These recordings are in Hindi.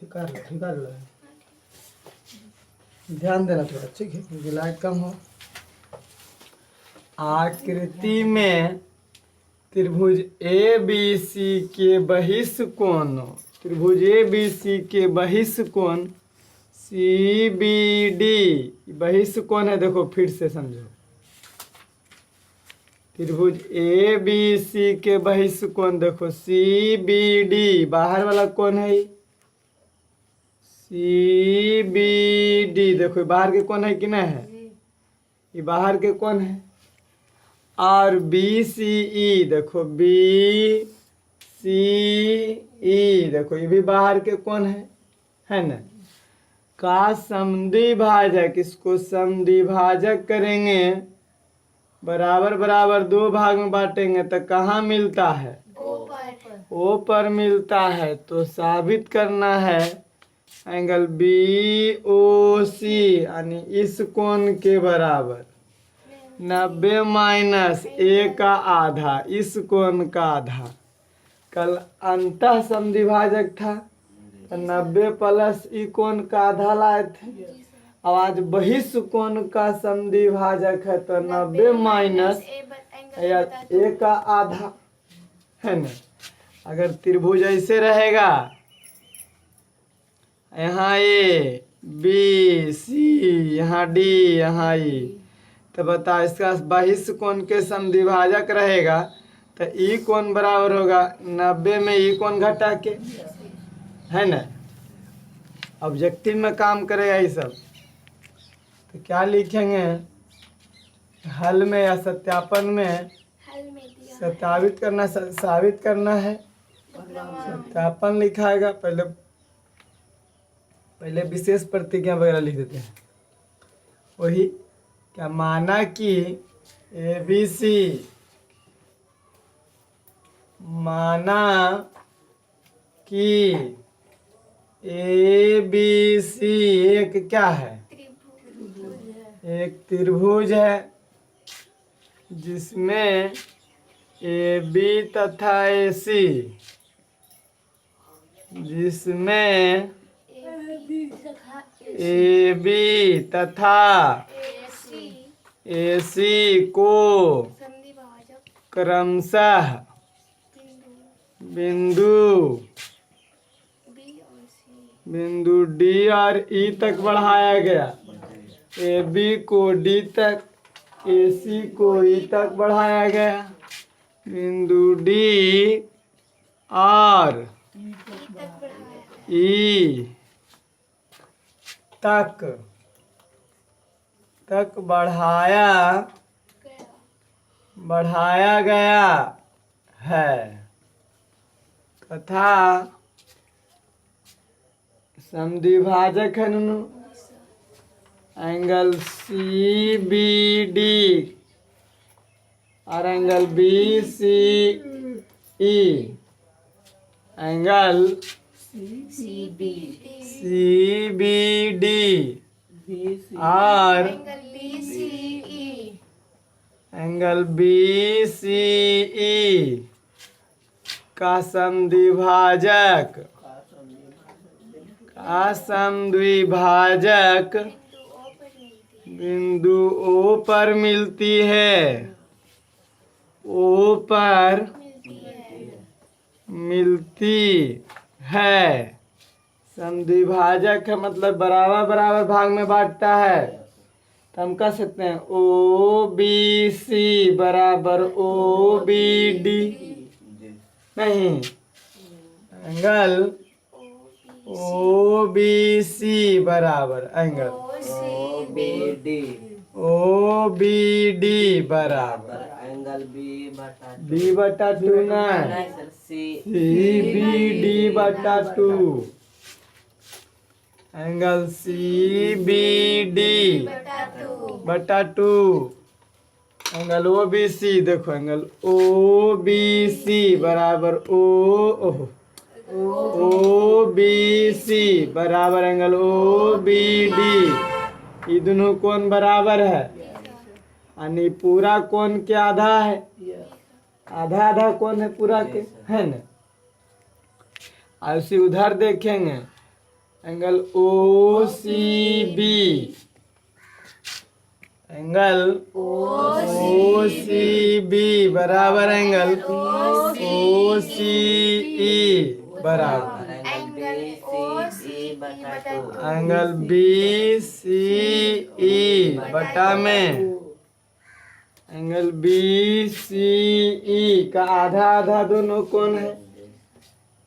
ठीक कर लो, ध्यान देना थोड़ा, ठीक है, क्योंकि लाइट कम हो। आकृति में त्रिभुज ए बी सी के बहिष्कोण, त्रिभुज ए बी सी के बहिष्कोण सी बी डी, बहिष्कोण है, देखो फिर से समझो। त्रिभुज ए बी सी के बहिष्कोण देखो सी बी डी, बाहर वाला कौन है? सी बी डी, देखो बाहर के कौन है कि नहीं है? ये बाहर के कौन है? और बी सी ई, देखो बी सी ई, देखो ये भी बाहर के कौन है ना? का समद्विभाजक, इसको समद्विभाजक करेंगे, बराबर बराबर दो भाग में बांटेंगे तो कहाँ मिलता है? ओ पर मिलता है। तो साबित करना है एंगल बी ओ सी यानी इस कोण के बराबर 90 माइनस ए का आधा, इस कोण का आधा। कल अंतः समद्विभाजक था तो 90 प्लस ई कोण का आधा लाए थे। अब आज बहिष्कोण का समद्विभाजक है तो 90 माइनस ए का आधा, है ना? अगर त्रिभुज ऐसे रहेगा, यहाँ ए बी सी, यहाँ डी, यहाँ ई, तो बता इसका बहिष्कोण के समद्विभाजक रहेगा तो ई कोण बराबर होगा 90 में ई कोण घटा के, है ना? ऑब्जेक्टिव में काम करेगा ये सब। तो क्या लिखेंगे हल में या सत्यापन में? सत्यापित करना, साबित करना है। सत्यापन लिखाएगा, पहले विशेष प्रतिज्ञा वगैरह लिख देते हैं। वही क्या, माना कि ए बी सी, माना कि ए बी सी एक क्या है? एक त्रिभुज है जिसमें ए बी तथा ए सी, जिसमें ए बी तथा ए सी को क्रमशः बिंदु डी और ई तक बढ़ाया गया। ए बी को डी तक, ए सी को ई तक बढ़ाया गया। बिंदु डी और ई तक बढ़ाया गया है तथा समद्विभाजक है नुनु एंगल सी बी डी और एंगल बी सी ई, एंगल सी बी डी और एंगल बी सी ई का समद्विभाजक बिंदु ओ पर मिलती है, ओ पर मिलती है। समद्विभाजक है मतलब बराबर बराबर भाग में बांटता है। तो हम कह सकते हैं ओ बी सी बराबर ओ बी डी, नहीं, एंगल ओ बी सी बराबर एंगल ओ बी डी बराबर एंगल बी बटा 2 ना, सी बी डी बटा 2, एंगल सी बी डी बटा 2, एंगल ओ बी सी, देखो एंगल ओ बी सी बराबर ओ बी सी बराबर एंगल ओ बी डी। ये दोनों कोण बराबर है यानी पूरा कोण के आधा है, आधा आधा कोण है पूरा के, है ना? और उसी उधर देखेंगे angle O C B, angle O C B बराबर एंगल ओ सी ई बराबर एंगल बी सी ई बटा में एंगल बी सी ई का आधा आधा दोनों कौन है।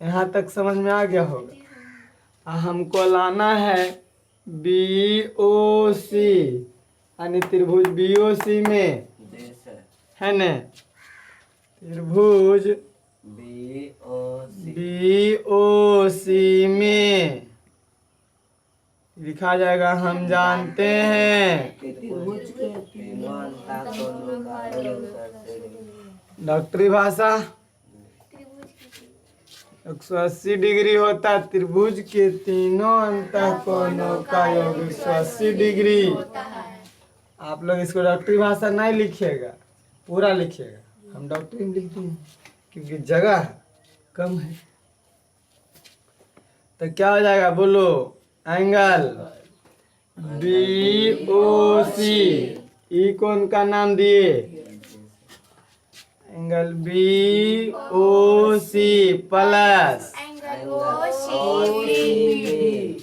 यहाँ तक समझ में आ गया होगा। हमको लाना है बी ओ सी यानी त्रिभुज बी ओ सी में, है न, त्रिभुज बी ओ सी में लिखा जाएगा। हम जानते हैं डॉक्टरी भाषा 180 डिग्री होता है। त्रिभुज के तीनों अंतःकोणों का योग 180 डिग्री। आप लोग इसको डॉक्टरी भाषा नहीं लिखिएगा, पूरा लिखिएगा। हम डॉक्टरी में लिखते हैं क्योंकि जगह कम है। तो क्या हो जाएगा बोलो। Angle B O C, E कौन का नाम दिए, angle B O C plus,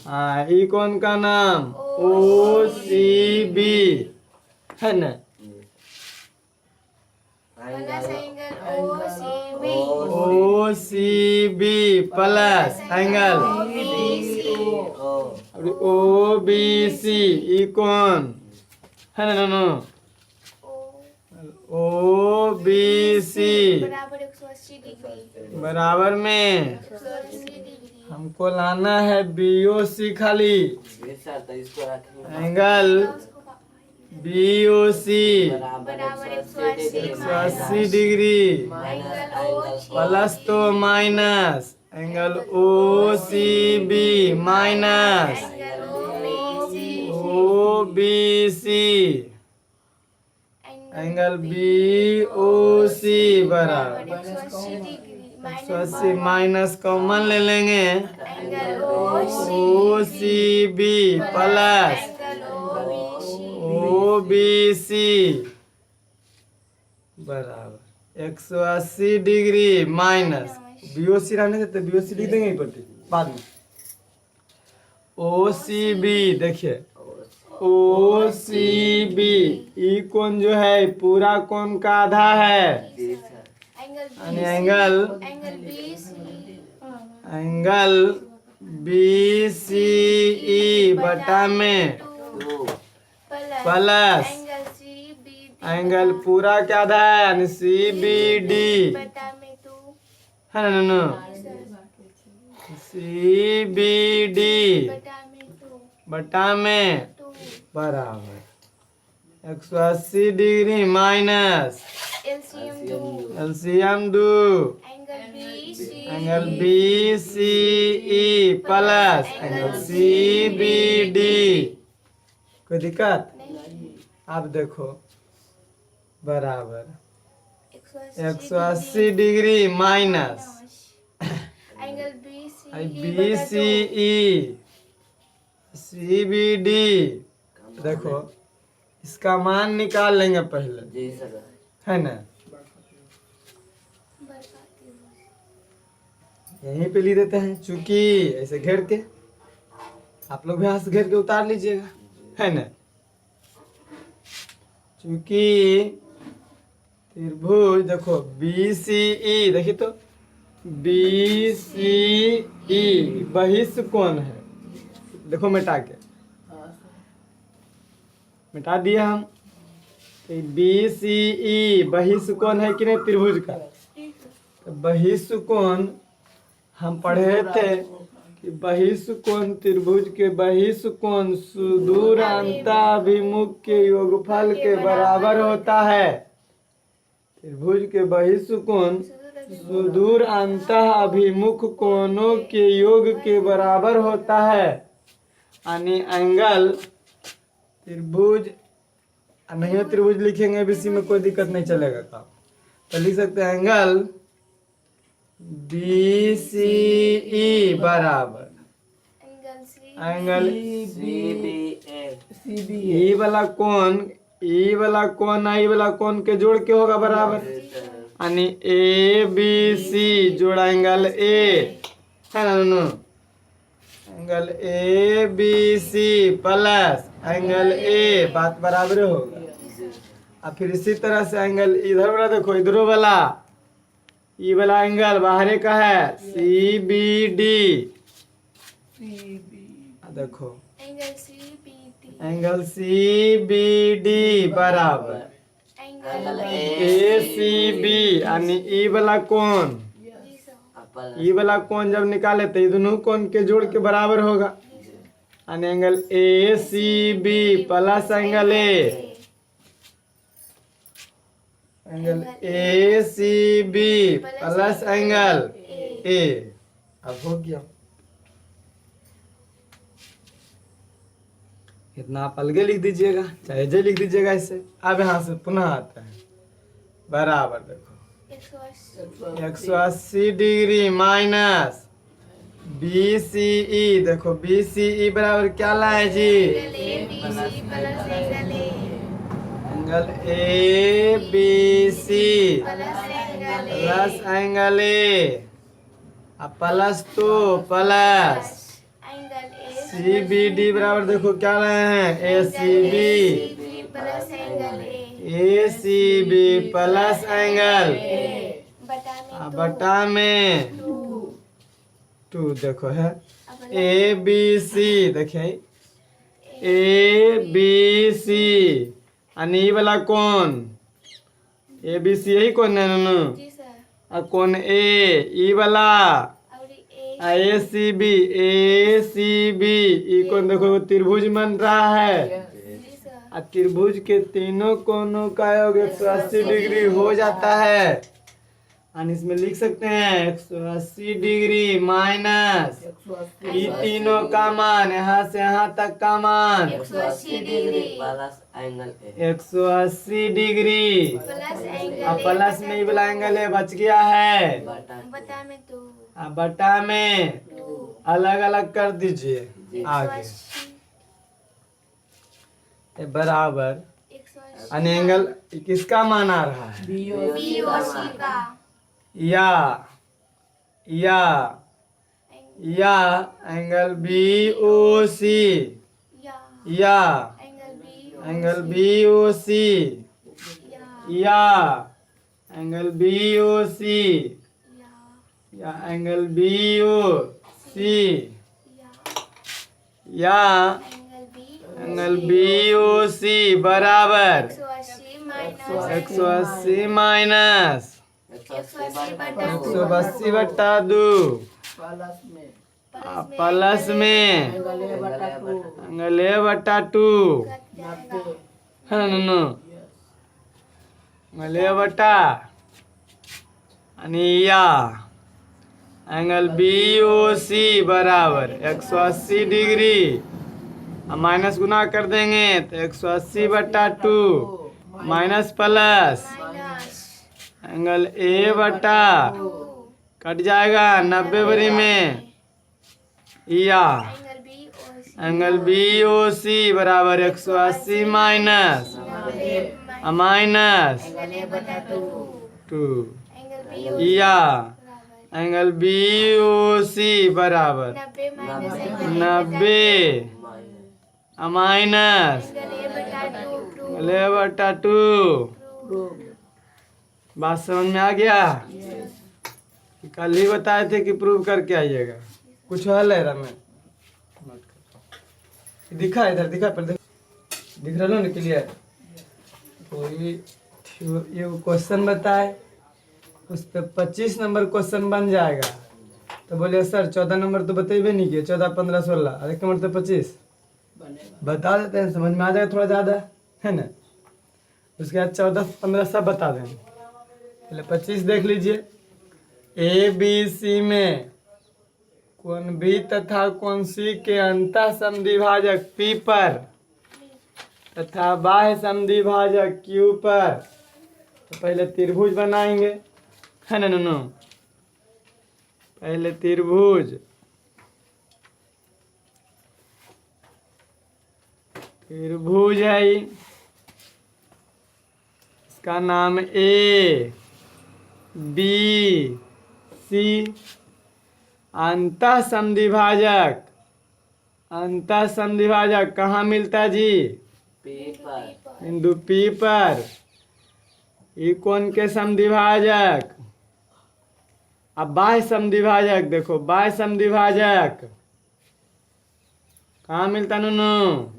हाँ ई कौन का नाम ओ सी बी, है न, O C B plus angle O B C, E कौन है ना, ओ बी सी बराबर में हमको लाना है बी ओ सी खाली angle B O C 180 degree plus तो minus angle O C B minus O B C angle B O C बराबर 180 माइनस कॉमन ले लेंगे O C B plus O B C बराबर 180 degree minus B O C रहने देते, बी ओ सी लिख देंगे बाद में। ओ सी बी देखिए ओ सी बी, ई कोण जो है पूरा कोण का आधा है यानी एंगल बी सी ई बटा में प्लस एंगल पूरा क्या आधा है यानी सी बी डी, है ना, सी बी डी बटा में बराबर 180 डिग्री माइनस एलसीएम दो angle B C E plus angle C B D. कोई दिक्कत? अब देखो बराबर 180 degree minus B C E C B D. देखो इसका मान निकाल लेंगे पहले, है ना, यहीं पे लिख देते हैं चूंकि ऐसे घेर के, आप लोग भी यहाँ से घेर के उतार लीजिएगा, है ना। चूंकि त्रिभुज देखो बी सी ई, देखिए तो बी सी ई बहिष्ठ कोण है, देखो मिटा के मिटा दिया हम। बी सी ई बहिष्ठ कोण है कि नहीं त्रिभुज का, तो बहिष्ठ कोण हम पढ़े थे कि बहिष्ठ कोण त्रिभुज के बहिष्ठ कोण सुदूर अंतःअभिमुख के योगफल के बराबर होता है। त्रिभुज के बहिष्ठ कोण सुदूर अंतःअभिमुख कोणों के योग के बराबर होता है। यानी एंगल त्रिभुज नहीं त्रिभुज लिखेंगे बीसी में कोई दिक्कत नहीं चलेगा काम, तो लिख सकते हैं एंगल बी सी ई बराबर एंगल CBA ई वाला कोण ई वाला कोण के जोड़ के होगा बराबर, यानी ए बी सी जोड़ा एंगल ए, है ना नूनू, angle A B C plus angle A, बात बराबर होगा। और फिर इसी तरह से एंगल इधर वाला देखो, इधरो वाला ई वाला एंगल बाहर का है सी बी डी, देखो एंगल सी बी डी बराबर ए सी बी, यानी ई वाला कोण, ई वाला कोण जब निकाले तो ये दोनों कोण के जोड़ के बराबर होगा, यानी angle A C B plus angle angle A C B plus angle A. अब हो गया, इतना आप अलगे लिख दीजिएगा चाहे जे लिख दीजिएगा इसे। अब यहाँ से पुनः आता है बराबर, देखो 180 degree minus B C E, देखो बी सी ई बराबर क्या लाए जी, angle A B C plus angle A, plus तो प्लस सी बी डी बराबर, देखो क्या लाए हैं A C B plus angle बटा में 2, देखो है ए बी सी, देखिए ए बी सी, यानी ई वाला कौन ए बी सी यही कौन है नूनू, और कौन ए ई वाला ए सी बी ई कौन, देखो त्रिभुज बन रहा है, और त्रिभुज के तीनों कोनों का योग 180 डिग्री हो जाता है, और इसमें लिख सकते हैं 180 डिग्री माइनस ई तीनों का मान, यहाँ से यहाँ तक का मान 180 डिग्री, और प्लस में ही वाला एंगल है बच गया है, बटा में अलग अलग कर दीजिए आगे, ये बराबर, यानी एंगल किसका मान आ रहा है, या एंगल बी ओ सी, या एंगल बी ओ सी, या एंगल बी ओ सी, या एंगल बी ओ सी, या एंगल बी ओ सी बराबर 180 माइनस 180 बटा 2 प्लस में एंगल ए बटा 2, है ना नूनू, एंगल ए बटा, यानी या एंगल बी ओ सी बराबर 180 डिग्री, माइनस गुना कर देंगे तो 180 बटा 2 माइनस प्लस एंगल ए बटा, कट जाएगा 90 बरी में, या एंगल बी ओ सी बराबर 180 माइनस 2, या एंगल बी ओ सी बराबर 90 माइनस एंगल ए बटा 2। बात समझ में आ गया, कि कल ही बताए थे कि प्रूव करके आइएगा, कुछ हल है रमेश, दिखा इधर दिखा पर दिख रहा ना क्लियर, कोई ये क्वेश्चन बताए उस पे 25 नंबर क्वेश्चन बन जाएगा, तो बोले सर 14 नंबर तो बतेबे नहीं किए, 14, 15, 16 अधिक नंबर तो 25 बता देते हैं, समझ में आ जाएगा थोड़ा ज़्यादा, है ना। उसके बाद 14, 15 सब बता दें, पहले 25 देख लीजिए, ए बी सी में कोण बी तथा कोण सी के अंतः समद्विभाजक पी पर तथा बाह्य समद्विभाजक क्यू पर, तो पहले त्रिभुज बनाएंगे, है ना नूनू, पहले त्रिभुज फिर भुज है ई। इसका नाम ए बी सी। अंतः समद्विभाजक, अंतः समद्विभाजक कहाँ मिलता है जी? बिंदु पी पर। ये कौन के समद्विभाजक? अब बाह्य समद्विभाजक देखो, बाह्य समद्विभाजक कहाँ मिलता नूनू?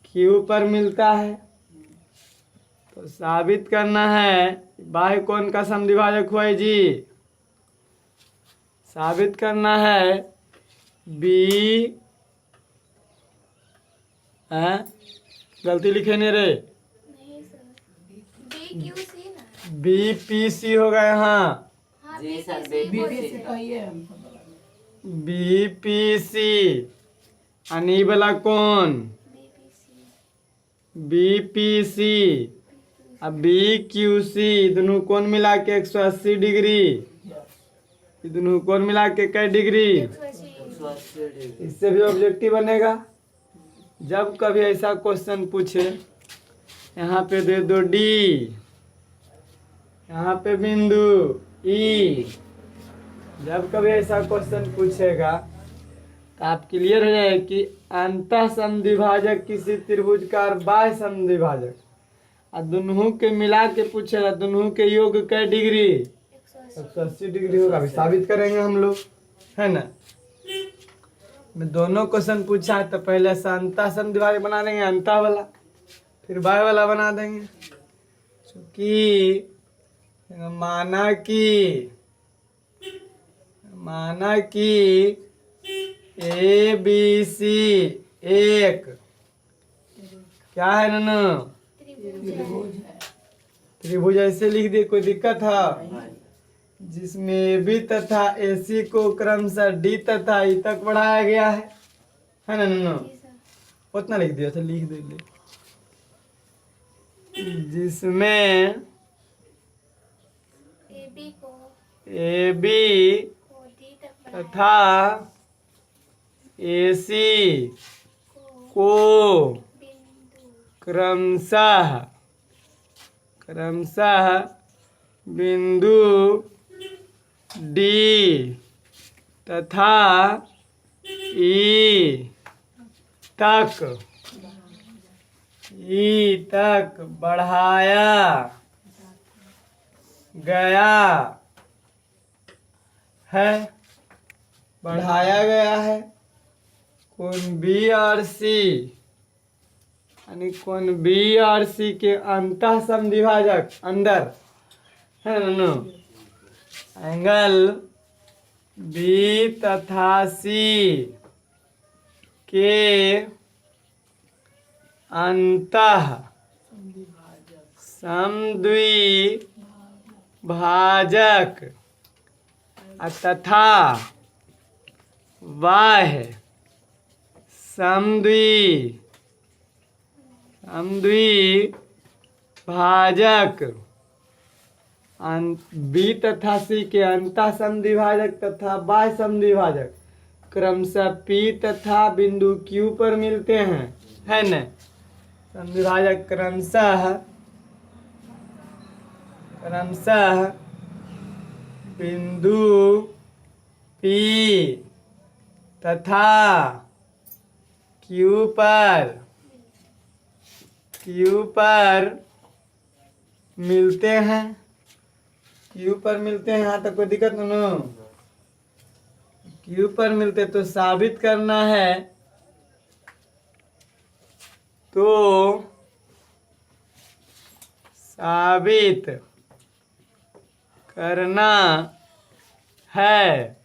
क्यू पर मिलता है। तो साबित करना है बाह्य कौन का समद्विभाजक हुआ है जी? साबित करना है बी, गलती लिखे नहीं रे, बी पी सी होगा यहाँ। जी सर, बी पी सी। आणि वाला कौन? B P C. अब बी क्यू सी दोनों कौन मिला के 180 डिग्री। ये दोनों कौन मिला के कई डिग्री? 180 इससे भी ऑब्जेक्टिव बनेगा। जब कभी ऐसा क्वेश्चन पूछे, यहाँ पे दे दो डी, यहाँ पे बिंदु ई। जब कभी ऐसा क्वेश्चन पूछेगा तो आप क्लियर हो जाए कि अंतः समद्विभाजक किसी त्रिभुज का और बाह्य समद्विभाजक, और दोनों के मिला के पूछेगा दोनों के योग कै डिग्री? 180 डिग्री होगा। अभी साबित करेंगे हम लोग, है ना। में दोनों क्वेश्चन पूछा है तो पहले से अंतः समद्विभाजक बना देंगे, अंतः वाला, फिर बाह्य वाला बना देंगे। क्योंकि माना कि ए बी सी एक क्या है नन्नू? त्रिभुज। ऐसे लिख दिए, कोई दिक्कत है? जिसमें बी तथा एसी को क्रमशः डी तथा ई तक बढ़ाया गया है ना नन्नू? उतना लिख दिया, अच्छा लिख दे। जिसमें ए बी तथा एसी को क्रमशः बिंदु डी तथा ई तक बढ़ाया गया है। कौन बी और सी, यानी कौन बी और सी के अंतः समद्विभाजक अंदर है ना। एंगल बी तथा सी के अंतः समद्विभाजक तथा बाह्य समद्विभाजक बी तथा सी के अंतः समद्विभाजक तथा बाह्य समद्विभाजक क्रमशः पी तथा बिंदु क्यू पर मिलते हैं, है न। समद्विभाजक क्रमशः बिंदु पी तथा क्यू पर मिलते हैं। यहाँ तक कोई दिक्कत नहीं। क्यू पर मिलते तो साबित करना है, तो साबित करना है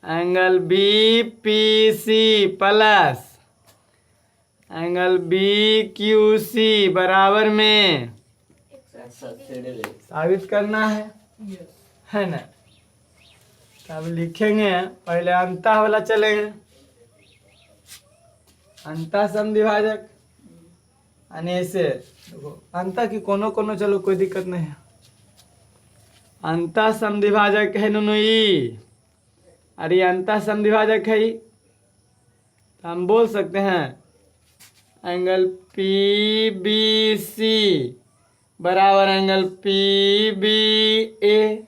angle B P C plus angle B Q C बराबर में साबित करना है ना। तब लिखेंगे, पहले अंतः वाला चलेंगे। अंतः समद्विभाजक यानी ऐसे देखो, अंतः की कोनो चलो कोई दिक्कत नहीं है। अंतः समद्विभाजक है नूनू ई, अरे अंतः समद्विभाजक है ई, हम बोल सकते हैं एंगल पी बी सी बराबर एंगल पी बी ए।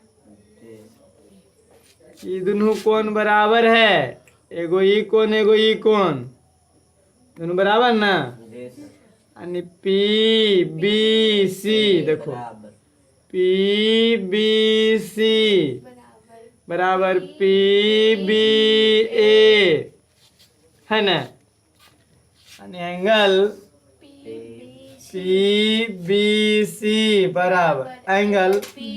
ये दोनों कोण बराबर है, एगो ई कोण एगो ई कोण, दोनों बराबर ना। जी सर। यानी पी बी सी देखो बराबर पी बी सी बराबर पी बी ए है ना। यानी एंगल पी बी सी बराबर एंगल पी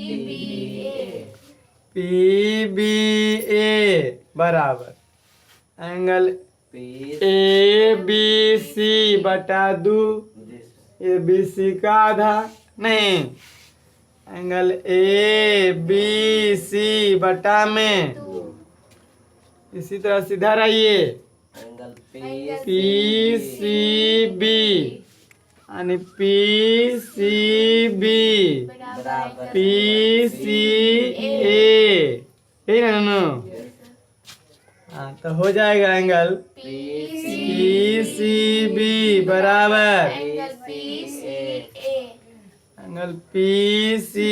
बी ए बराबर angle P A B C बटा 2। जी सर। ए बी सी का आधा नहीं, एंगल ए बी सी बटा में। इसी तरह सीधा रहिए एंगल पी सी बी यानी पी सी बी बराबर पी सी ए यही ना नो। हाँ तो हो जाएगा एंगल पी सी बी बराबर एंगल पी सी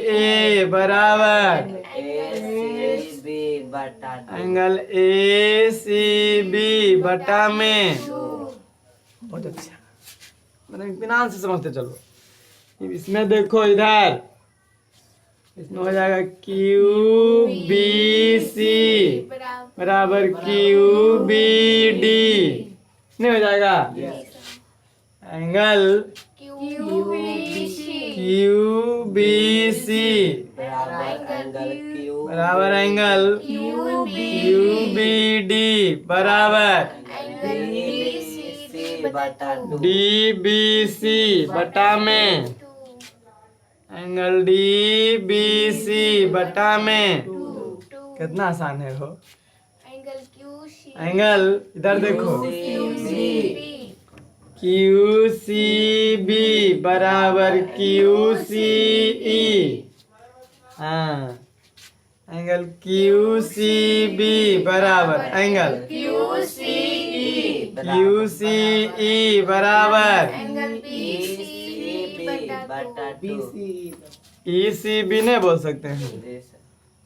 ए बराबर एंगल ए सी बी बटा में। बहुत अच्छा, मतलब इत्मीनान से समझते चलो। इसमें देखो इधर, इसमें हो जाएगा क्यू बी सी बराबर क्यू बी डी नहीं हो जाएगा। एंगल क्यू बी सी बराबर एंगल क्यू बी डी बराबर डी बी सी बटा में एंगल डी बी सी बटा में। कितना आसान है हो। एंगल इधर देखो क्यू सी बी बराबर क्यू सी ई। हाँ एंगल क्यू सी बी बराबर एंगल क्यू सी ई बराबर ई सी बी नहीं बोल सकते हैं,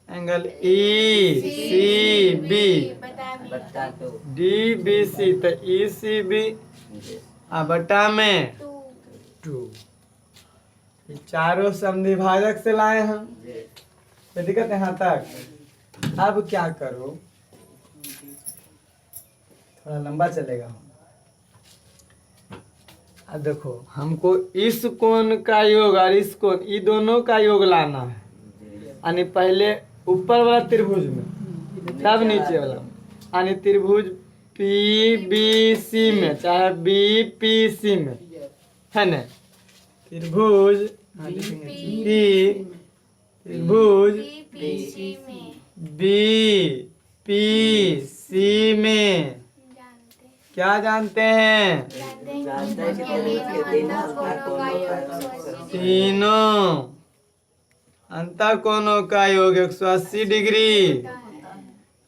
angle E C B D B C तो ई सी बी बटा में 2। ये चारों समद्विभाजक से लाए हम, कोई दिक्कत है यहाँ तक। अब क्या करो, थोड़ा लंबा चलेगा। अब देखो हमको इस कोण का योग और इस कोण, ये दोनों का योग लाना है। यानी पहले ऊपर वाला त्रिभुज में तब नीचे वाला, यानी त्रिभुज पी बी सी में चाहे बी पी सी में है ना। त्रिभुज त्रिभुज बी पी सी में क्या जानते हैं, तीनों अंतःकोणों का योग 180 डिग्री।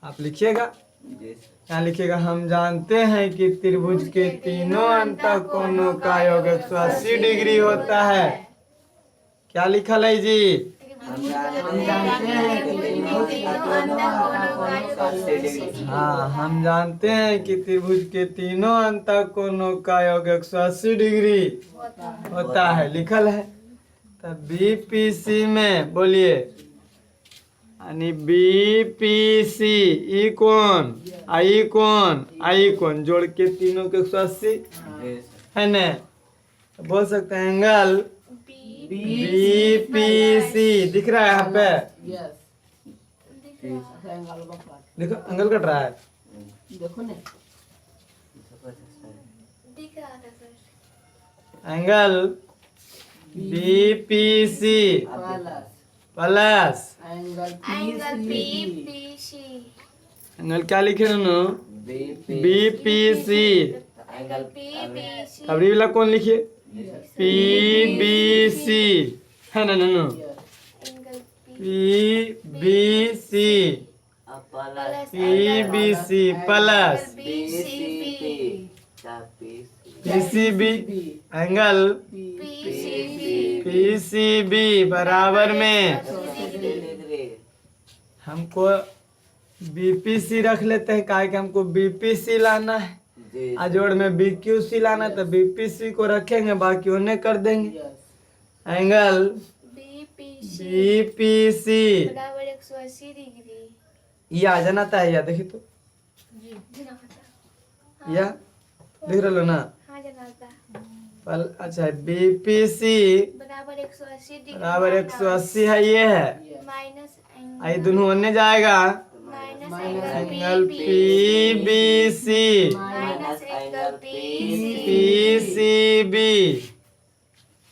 आप लिखिएगा, यहाँ लिखिएगा हम जानते हैं कि त्रिभुज के तीनों अंतःकोणों का योग 180 डिग्री होता है। क्या लिखा है जी, हाँ हम जानते हैं कि त्रिभुज के तीनों अंतःकोणों का योग 180 डिग्री होता है, लिखल है। तब बी पी सी में बोलिए, यानी बी पी सी ई कोण आई कोण जोड़ के तीनों के 180 है न। बोल सकते हैं एंगल बी पी सी दिख रहा है यहाँ पे, देखो एंगल कट रहा है, देखो ना angle B P C plus angle क्या लिखे दोनों, बी पी सी। अब वाला कौन लिखिए, पी बी सी है ना no, P B C plus PCB angle PCB बराबर में हमको BPC रख लेते हैं, काहे कि हमको BPC लाना है। जी जोड़ में BQC लाना है तो BPC को रखेंगे, बाकी उन्हें कर देंगे। एंगल BPC बराबर 180 डिग्री। ये आ जाना था, या देखी तो या देख रहे लो ना हाँ जनाता अच्छा BPC बराबर 180 डिग्री बराबर 180 है, ये है। माइनस आई दोनों होने जाएगा minus angle PBC minus angle PCB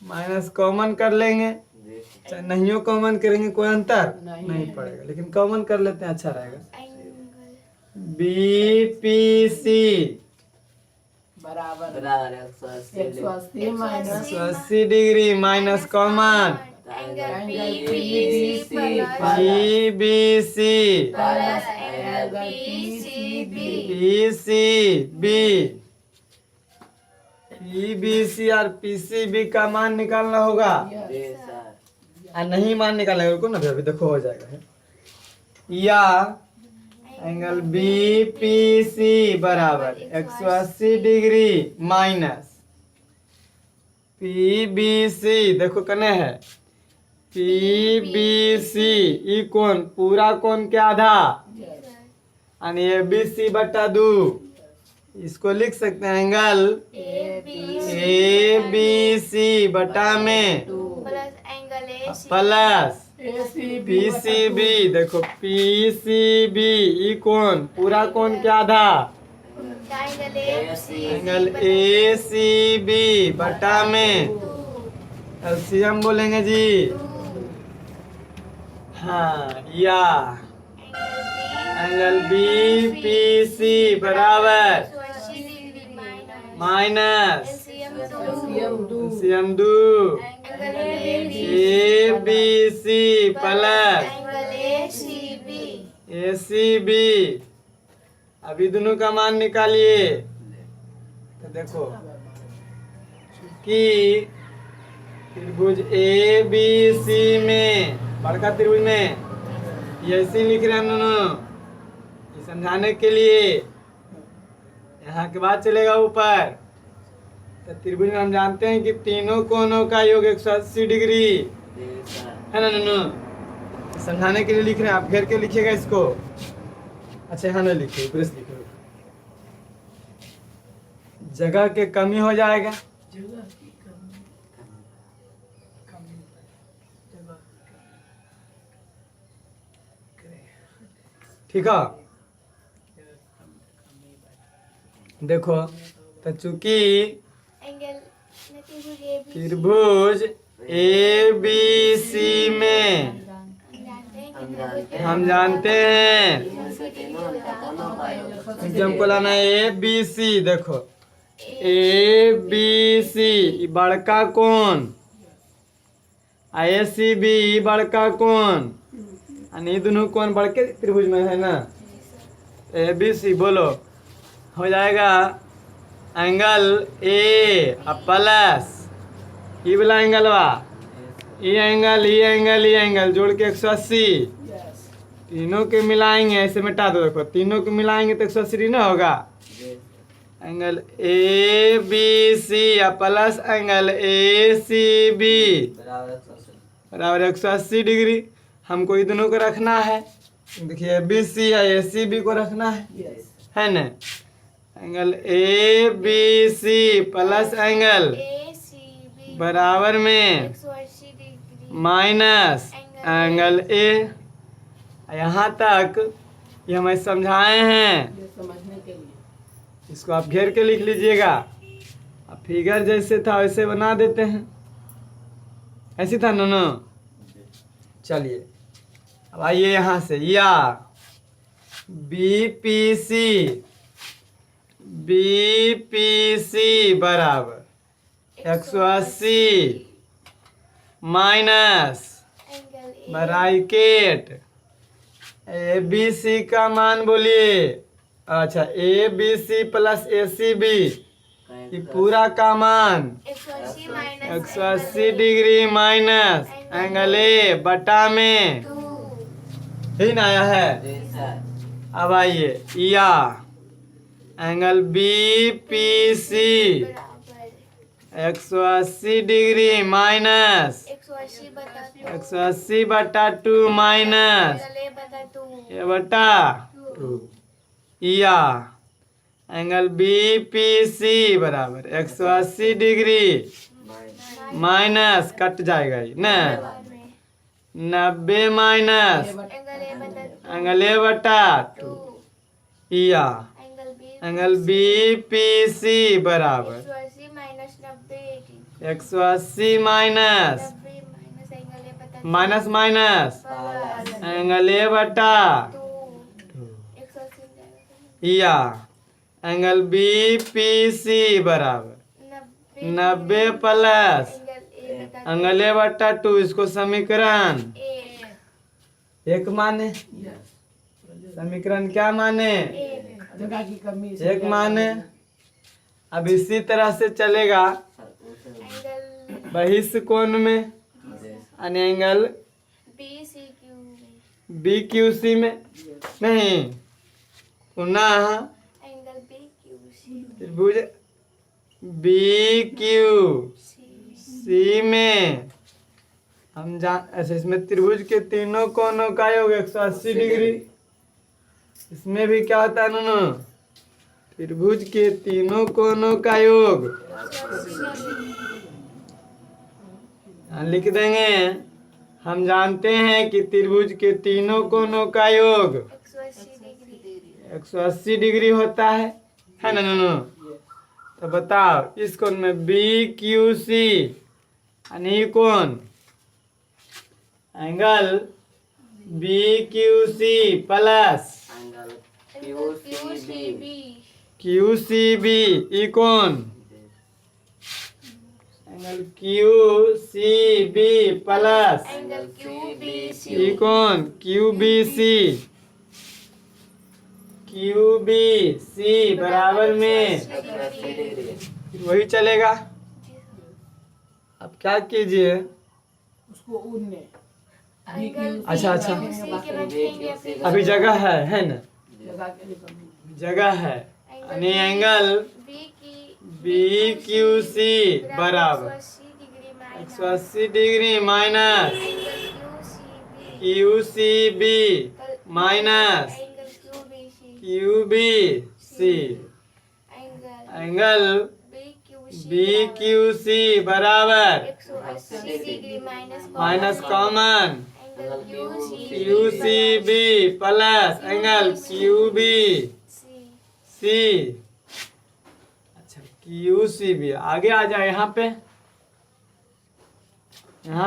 minus common कर लेंगे, जी चाहे नहीं कॉमन करेंगे कोई अंतर नहीं पड़ेगा, लेकिन कॉमन कर लेते हैं, अच्छा रहेगा। BPC बराबर बराबर 180 minus 180 degree minus common angle PBC PBC plus angle PCB PBC और PCB का मान निकालना होगा। जी सर नहीं मान निकालना है, रुको ना अभी देखो हो जाएगा। या एंगल BPC बराबर 180 डिग्री माइनस PBC, देखो कने है PBC ई कोण पूरा कोण के आधा यानी ABC बटा 2, इसको लिख सकते हैं एंगल ABC बटा में प्लस एंगल प्लस PCB, देखो PCB ई कोण पूरा कोण के आधा एंगल ACB बटा में LCM बोलेंगे जी। हाँ या एंगल BPC बराबर minus LCM 2 ABC plus ACB। अभी दोनों का मान निकालिए तो देखो कि त्रिभुज ABC में बड़का त्रिभुज में ये ऐसे ही लिख रहे हैं हम दोनों, ये समझाने के लिए। यहाँ के बाद चलेगा ऊपर तो त्रिभुज में हम जानते हैं कि तीनों कोणों का योग 180 डिग्री जी सर है ना नन्नू, समझाने के लिए लिख रहे हैं। आप घेर के लिखिएगा इसको। अच्छा यहाँ ना लिखिए, ऊपर से लिखिए, जगह के कमी हो जाएगा। ठीक है, देखो तो चूंकि त्रिभुज ABC में हम जानते हैं कि हमको लाना है ABC, देखो ABC बड़का कोण ACB बड़का कोण, ये दोनों कोण बड़के त्रिभुज में है ना। ABC बोलो हो जाएगा एंगल A प्लस ये वाला एंगल ये एंगल जोड़ के 180, तीनों के मिलाएंगे, ऐसे मिटा दो, देखो तीनों के मिलाएंगे तो 180 ना होगा। Angle ABC plus angle ACB बराबर 180 डिग्री। हमको ये दोनों को रखना है, देखिए ABC या ACB को रखना है ना। एंगल ABC प्लस एंगल बराबर में माइनस एंगल A। यहाँ तक ये हमें समझाए हैं, समझने के लिए इसको आप घेर के लिख लीजिएगा। अब फिगर जैसे था वैसे बना देते हैं, ऐसे था ना। चलिए अब आइए यहाँ से, या BPC बराबर 180 माइनस ब्रैकेट ABC का मान बोलिए। अच्छा ABC प्लस ACB ये पूरा का मान 180 minus 180 degree minus angle A बटा में 2 ही ना आया है। जी सर। अब आइए या एंगल बी पी सी बराबर 180 डिग्री माइनस 180 बटा 2 180 बटा 2 माइनस एंगल ए बटा 2 ये बटा 2 या एंगल बी पी सी बराबर 180 डिग्री माइनस कट जाएगा ये ना 90 माइनस एंगल ए बटा एंगल ए बटा 2 या एंगल बी पी सी बराबर 180 minus 90 180 minus 90 minus angle A बटा माइनस माइनस एंगल ए बटा 2 2 180 या एंगल बी पी सी बराबर 90 प्लस एंगल ए बटा 2 इसको समीकरण एक माने समीकरण क्या माने जगह की कमी एक माने। अब इसी तरह से चलेगा बहिष्ठ कोण में यानी एंगल बी क्यू सी में नहीं पुनः त्रिभुज बी क्यू सी में हम ऐसे इसमें त्रिभुज के तीनों कोणों का योग 180 डिग्री। इसमें भी क्या होता है नोनो त्रिभुज के तीनों कोणों का योग लिख देंगे। हम जानते हैं कि त्रिभुज के तीनों कोणों का योग 180 डिग्री होता है ना नोनो। तो बताओ इस कोण में बी क्यू सी यानी कौन angle B Q C plus Q C B E कौन angle Q C B plus E कौन क्यू बी सी बराबर में वही चलेगा। अब क्या कीजिए उसको उनने अच्छा अभी जगह है ना जगह के लिए कमी जगह है यानी एंगल बी क्यू सी बराबर 180 degree minus Q C B minus Q B C angle B Q C बराबर minus common Q C B plus angle Q B C. अच्छा क्यू सी बी आगे आ जाए यहाँ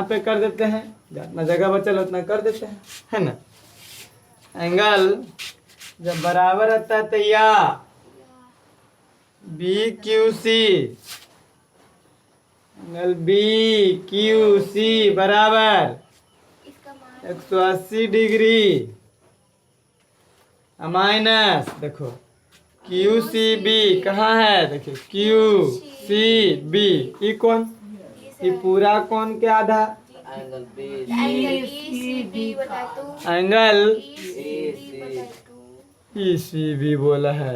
पे कर देते हैं जितना जगह बचल उतना कर देते हैं है ना। एंगल जब बराबर रहता है तो या B Q C angle B Q C बराबर 180 डिग्री माइनस देखो क्यू सी बी कहाँ है देखिए क्यू सी बी ई कौन ये पूरा कौन के आधा एंगल ई सी बी बोला है।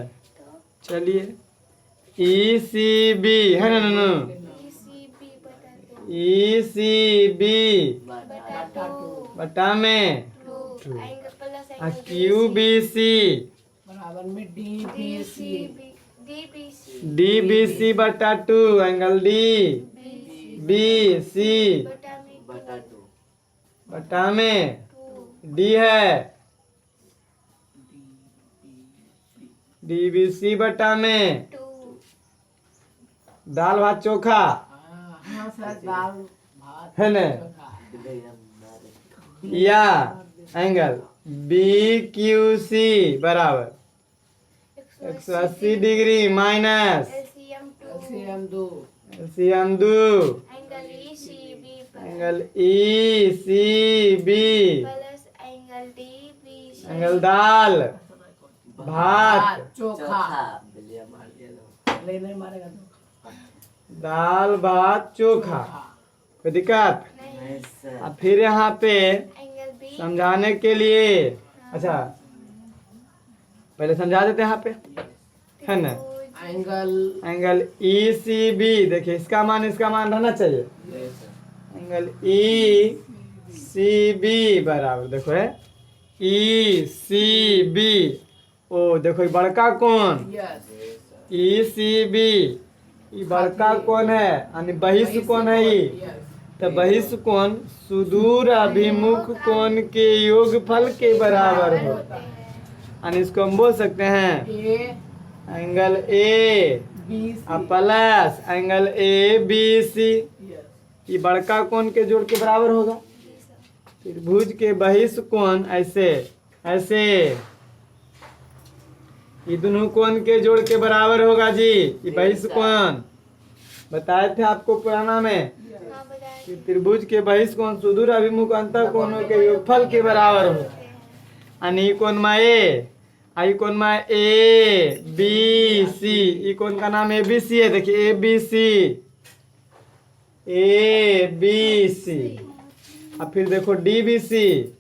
चलिए ई सी बी है ना नू ई सी बी बटा में क्यू बी सी बराबर में D B C D B C बटा 2 एंगल डी बी सी बटा में डी है डी बी सी बटा में दाल भात चोखा हाँ सर दाल भात है ना या एंगल बी क्यू सी बराबर 180 degree minus LCM 2 LCM 2 angle E C B angle दाल भात चोखा लेने मारेगा चोखा दाल भात चोखा। कोई दिक्कत? नहीं सर। अब फिर यहाँ पे एंगल बी समझाने के लिए, अच्छा पहले समझा देते हैं यहाँ पे, है ना। Angle angle E C B, देखिए इसका मान रहना चाहिए। जी sir. Angle E C B बराबर, देखो है ई सी बी। ओ देखो ये बड़का कौन, यस जी सर। ई सी बी, ये बड़का कौन है यानी बहिष्ठ कौन है ये। तो बहिष्ठ कोण सुदूर अभिमुख कोण के योगफल के बराबर होते होता है। हैं। यानी इसको हम बोल सकते हैं A angle A B plus angle A B C, yes ये बड़का कोण के जोड़ के बराबर होगा। त्रिभुज के बहिष्ठ कोण ऐसे ऐसे, ये दोनों कोण के जोड़ के बराबर होगा जी। ये बहिष्ठ कोण बताए थे आपको पुराना में हाँ बताएं। कि त्रिभुज के बहिष्ठ कोण सुदूर अभिमुख अंतर कोणों के योगफल के बराबर होता है। आणि ई कोण में ए, आई कोण में ए बी सी, ई कोण का नाम ए बी सी है। देखिए ए बी सी। अब फिर देखो D B C,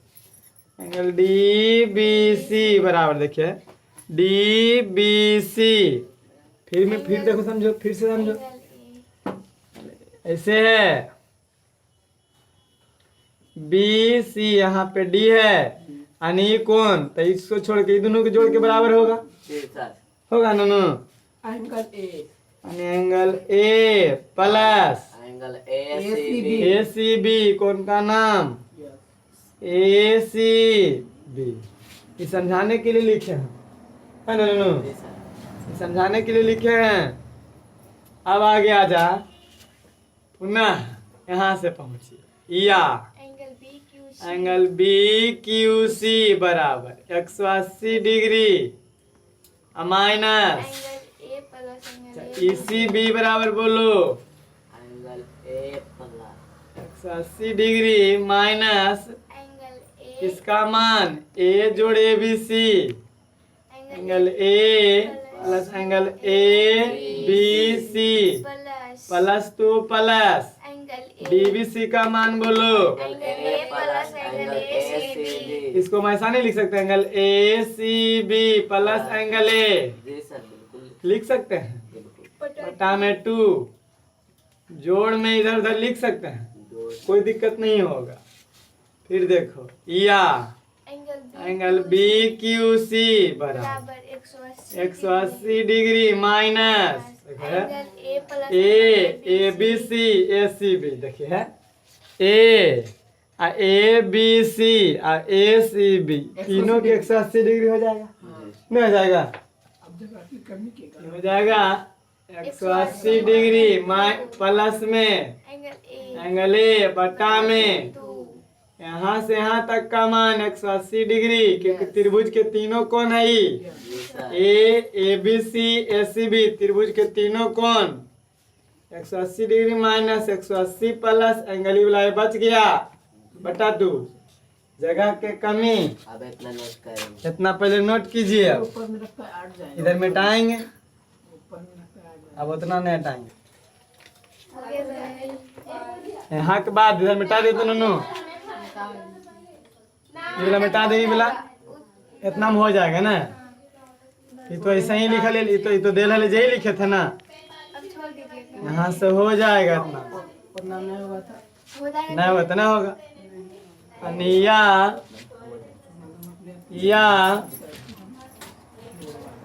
angle D B C बराबर, देखिए डी बी सी। फिर देखो, समझो, फिर से समझो, एंगल ए ऐसे है बी सी, यहाँ पे डी है आणि कौन, तो इसको छोड़ के दोनों के जोड़ के बराबर होगा, जी सर। होगा दोनों। एंगल ए आणि angle A plus angle A C ACB। B. A C B, कौन का नाम यस ए सी बी। ये समझाने के लिए लिखे हैं, है ना दोनों, जी सर। ये समझाने के लिए लिखे हैं। अब आगे आ जा, पुनः यहाँ से पहुंचिए या angle B Q C angle B Q C बराबर 180 degree minus angle A plus angle E C B बराबर बोलो angle A plus 180 degree minus angle A इसका मान ए जोड़ A B C, angle A plus angle A B C plus two plus angle D B C का मान बोलो। Angle A plus angle A C B इसको मैं ऐसा नहीं लिख सकते, angle A C B plus angle A जी सर बिल्कुल लिख सकते हैं, बिल्कुल। बटा में 2 जोड़ में इधर उधर लिख सकते हैं, दो कोई दिक्कत नहीं होगा। फिर देखो या एंगल बी क्यू सी बराबर 180 degree minus A B C A C B, देखिए है ए B C A C B, तीनों के 180 डिग्री हो जाएगा, नहीं हो जाएगा, अब जगह की कमी के कारण हो जाएगा 180 डिग्री प्लस में एंगल ए बटा में यहाँ से यहाँ तक का मान 180 डिग्री, क्योंकि त्रिभुज के तीनों कोण है ही जी sir. A B C A C B, त्रिभुज के तीनों कोण 180 डिग्री माइनस 180 प्लस एंगल वाला बच गया बटा 2, जगह के कमी। अब इतना नोट करेंगे। इतना पहले नोट कीजिए, अब ऊपर में रखकर आठ जाएगा, इधर मिटाएंगे, ऊपर में रखकर आठ जाएगा। अब उतना नहीं हटाएंगे। यहाँ के बाद इधर मिटा देते दोनों, ये वाला मिटा दे, ये वाला इतना में हो जाएगा ना। ये तो ऐसा ही लिखा ले, ये तो दे ले यही लिखे थे ना, अब छोड़ दीजिए, यहाँ से हो जाएगा इतना, उतना नहीं हुआ था, हो जाएगा। नहीं होगा तो ना होगा। अनि या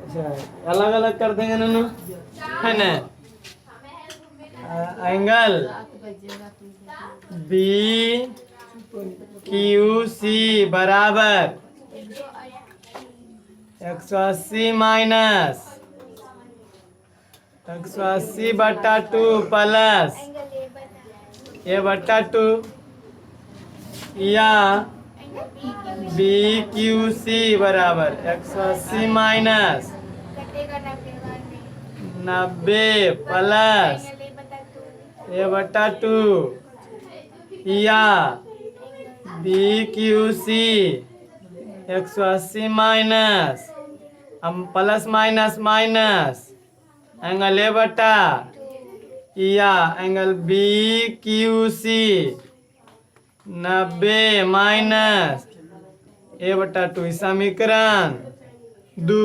अच्छा अलग अलग कर देंगे ननू, है ना। एंगल बी क्यू सी बराबर 180 माइनस 180 बटा 2 प्लस एंगल ए बटा ए बटा 2 या एंगल बी क्यू सी बराबर 180 माइनस कटेगा 90 प्लस एंगल ए बटा 2 ए बटा 2 या बी क्यू सी 180 माइनस हम plus minus minus angle A बटा या angle B Q C 90 minus A बटा 2 समीकरण 2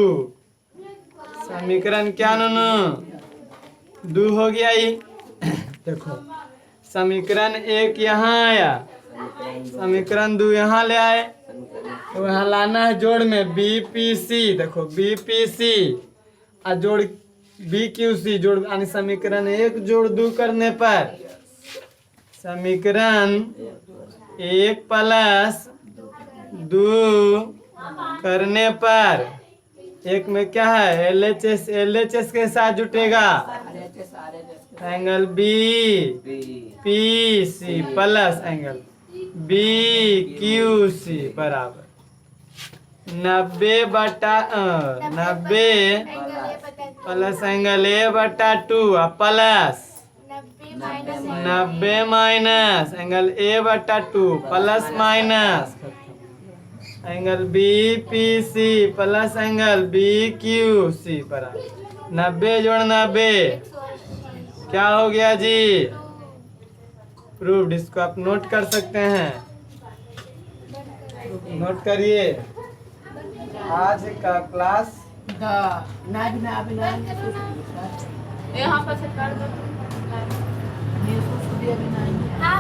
समीकरण क्या नूनू 2 हो गया ये देखो समीकरण 1 यहाँ आया समीकरण 2 यहाँ ले आए तो यहाँ लाना है जोड़ में बी पी सी देखो बी पी सी और जोड़ बी क्यू सी जोड़ यानी समीकरण 1 जोड़ 2 करने पर समीकरण 1 प्लस 2 करने पर एक में क्या है LHS के साथ जुटेगा angle B P C plus angle B Q C बराबर 90 बटा 90 एंगल ए बटा प्लस एंगल ए बटा 2 प्लस 90 माइनस एंगल ए बटा 2 plus minus angle B P C plus angle B Q C बराबर 90 जोड़ 90 क्या हो गया जी प्रूव्ड। इसको आप नोट कर सकते हैं नोट करिए आज का क्लास हाँ